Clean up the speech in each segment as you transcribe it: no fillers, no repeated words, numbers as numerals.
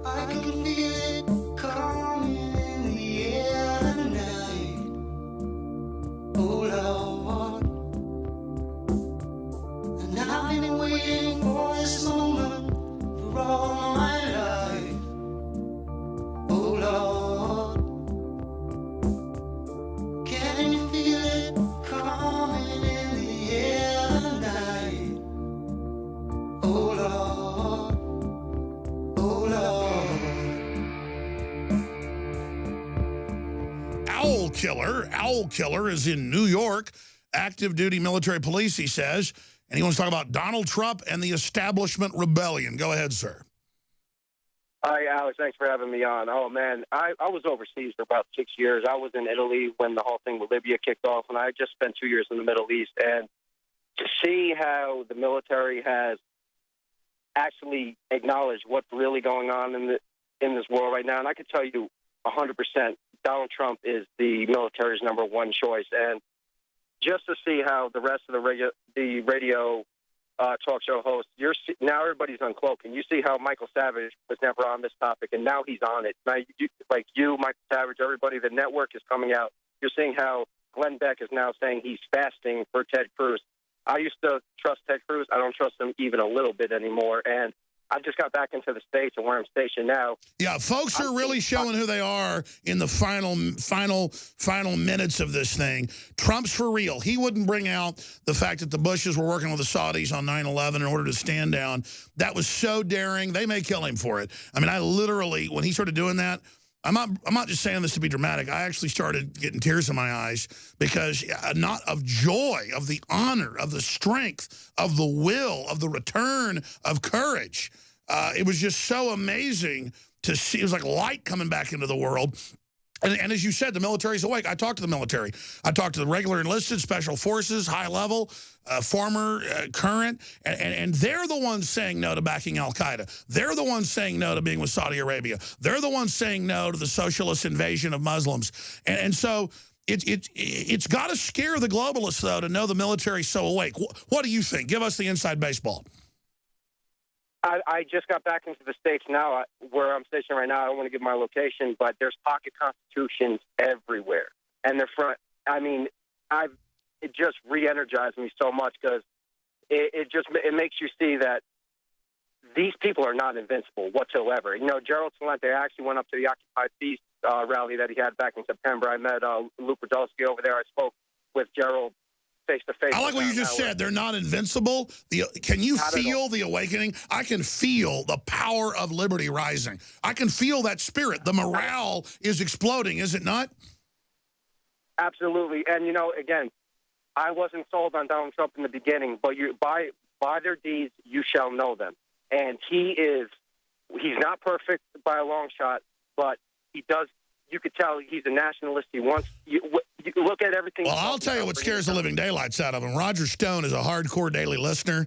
I can feel it coming in the air tonight. Oh Lord, and I've been waiting for this moment for all my life. Oh Lord, can you feel it coming in the air tonight? Oh Lord, oh Lord. Owl Killer is in New York, active duty military police, he says. And he wants to talk about Donald Trump and the establishment rebellion. Go ahead, sir. Hi, Alex. Thanks for having me on. Oh, man, I was overseas for about 6 years. I was in Italy when the whole thing with Libya kicked off, and I just spent 2 years in the Middle East. And to see how the military has actually acknowledged what's really going on in this world right now, and I can tell you 100%, Donald Trump is the military's number one choice. And just to see how the rest of the radio talk show hosts, now everybody's uncloaked, and you see how Michael Savage was never on this topic, and now he's on it. Now, Michael Savage, everybody, the network is coming out. You're seeing how Glenn Beck is now saying he's fasting for Ted Cruz. I used to trust Ted Cruz. I don't trust him even a little bit anymore, and I just got back into the States and where I'm stationed now. Yeah, folks are really showing who they are in the final minutes of this thing. Trump's for real. He wouldn't bring out the fact that the Bushes were working with the Saudis on 9/11 in order to stand down. That was so daring. They may kill him for it. I mean, I literally, when he started doing that, I'm not just saying this to be dramatic. I actually started getting tears in my eyes because not of joy, of the honor, of the strength, of the will, of the return of courage. It was just so amazing to see. It was like light coming back into the world. And as you said, the military's awake. I talked to the military. I talked to the regular enlisted, special forces, high level, former, current, and they're the ones saying no to backing al-Qaeda. They're the ones saying no to being with Saudi Arabia. They're the ones saying no to the socialist invasion of Muslims. And so it's got to scare the globalists, though, to know the military's so awake. What do you think? Give us the inside baseball. I just got back into the States now, where I'm stationed right now. I don't want to give my location, but there's pocket constitutions everywhere. And it just re-energized me so much because it makes you see that these people are not invincible whatsoever. You know, Gerald Celente actually went up to the Occupy Peace rally that he had back in September. I met Luke Podolsky over there. I spoke with Gerald face-to-face. I like what you just said. They're not invincible. Can you feel the awakening? I can feel the power of liberty rising. I can feel that spirit. The morale is exploding, is it not? Absolutely. And, again, I wasn't sold on Donald Trump in the beginning, but by their deeds, you shall know them. And he's not perfect by a long shot, but he does. You could tell he's a nationalist. He wants you look at everything. Well, I'll tell you what scares the living daylights out of him. Roger Stone is a hardcore daily listener.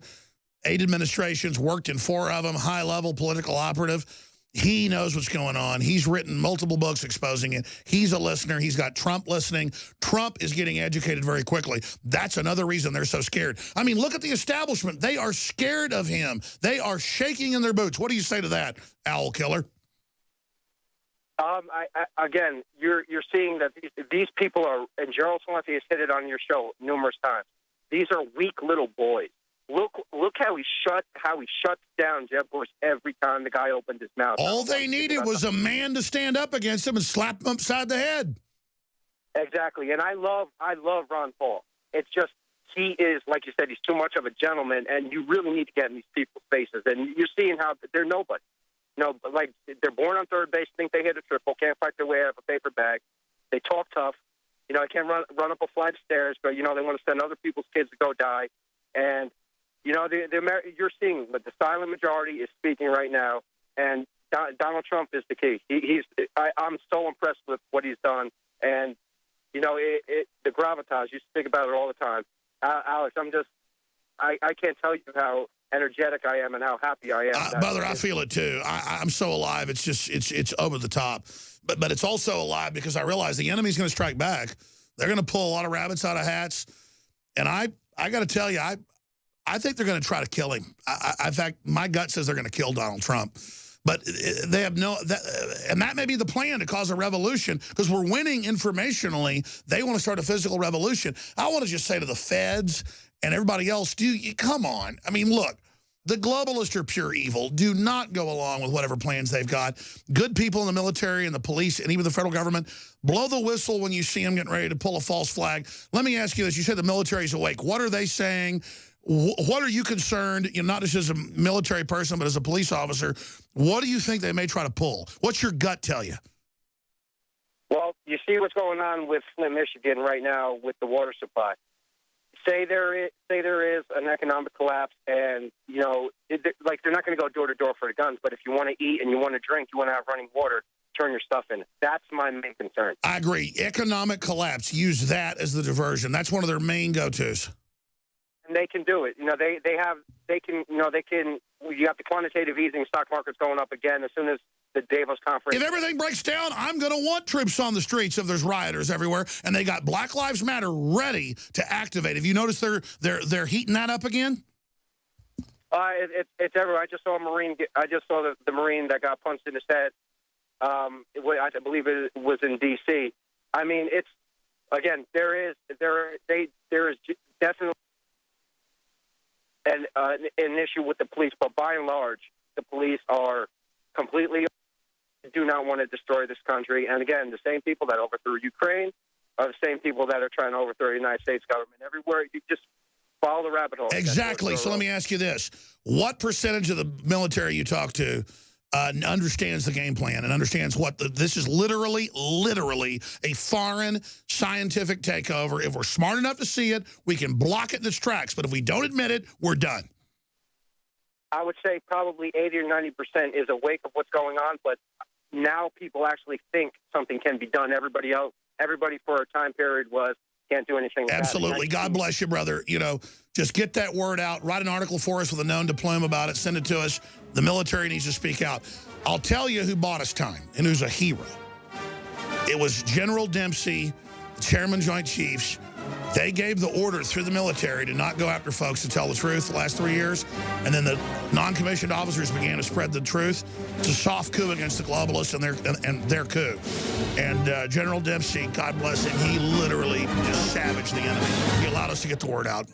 8 administrations, worked in 4 of them, high-level political operative. He knows what's going on. He's written multiple books exposing it. He's a listener. He's got Trump listening. Trump is getting educated very quickly. That's another reason they're so scared. I mean, look at the establishment. They are scared of him. They are shaking in their boots. What do you say to that, Owl Killer? Again, you're seeing that these people are, and Gerald Celente has hit it on your show numerous times. These are weak little boys. Look how he shuts down Jeb Bush every time the guy opened his mouth. All they needed was a man to stand up against him and slap him upside the head. Exactly, and I love Ron Paul. It's just he is, like you said, he's too much of a gentleman, and you really need to get in these people's faces. And you're seeing how they're nobody. Like they're born on third base, think they hit a triple, can't fight their way out of a paper bag. They talk tough. They can't run up a flight of stairs, but, they want to send other people's kids to go die. And, you're seeing that the silent majority is speaking right now, and Donald Trump is the key. I'm so impressed with what he's done. And, the gravitas, you speak about it all the time. Alex, I can't tell you how energetic I am and how happy I am. Brother, I feel it too. I'm so alive. It's just, it's over the top. But it's also alive because I realize the enemy's going to strike back. They're going to pull a lot of rabbits out of hats. And I got to tell you, I think they're going to try to kill him. In fact, my gut says they're going to kill Donald Trump. But they have no, and that may be the plan to cause a revolution because we're winning informationally. They want to start a physical revolution. I want to just say to the feds and everybody else, come on. I mean, look, the globalists are pure evil. Do not go along with whatever plans they've got. Good people in the military and the police and even the federal government, blow the whistle when you see them getting ready to pull a false flag. Let me ask you this. You said the military's awake. What are they saying? What are you concerned, not just as a military person, but as a police officer, what do you think they may try to pull? What's your gut tell you? Well, you see what's going on with Flint, Michigan right now with the water supply. Say there is an economic collapse, and they're not going to go door to door for the guns. But if you want to eat and you want to drink, you want to have running water, turn your stuff in. That's my main concern. I agree. Economic collapse. Use that as the diversion. That's one of their main go-tos. And they can do it. You have the quantitative easing, stock market's going up again as soon as the Davos conference. If everything breaks down, I'm going to want troops on the streets if there's rioters everywhere, and they got Black Lives Matter ready to activate. Have you noticed they're heating that up again? It's everywhere. I just saw a Marine. I just saw the Marine that got punched in his head. I believe it was in D.C. I mean, it's again there is definitely an issue with the police, but by and large, the police are completely do not want to destroy this country. And again, the same people that overthrew Ukraine are the same people that are trying to overthrow the United States government. Everywhere, you just follow the rabbit hole. Exactly. So let me ask you this. What percentage of the military you talk to understands the game plan and understands this is literally a foreign scientific takeover? If we're smart enough to see it, we can block it in its tracks. But if we don't admit it, we're done. I would say probably 80 or 90% is awake of what's going on, but now people actually think something can be done. Everybody for a time period can't do anything. Absolutely. God bless you, brother. Just get that word out. Write an article for us with a known plume about it. Send it to us. The military needs to speak out. I'll tell you who bought us time and who's a hero. It was General Dempsey, Chairman Joint Chiefs. They gave the order through the military to not go after folks to tell the truth the last 3 years. And then the non-commissioned officers began to spread the truth. It's a soft coup against the globalists and their coup. And General Dempsey, God bless him, he literally just savaged the enemy. He allowed us to get the word out.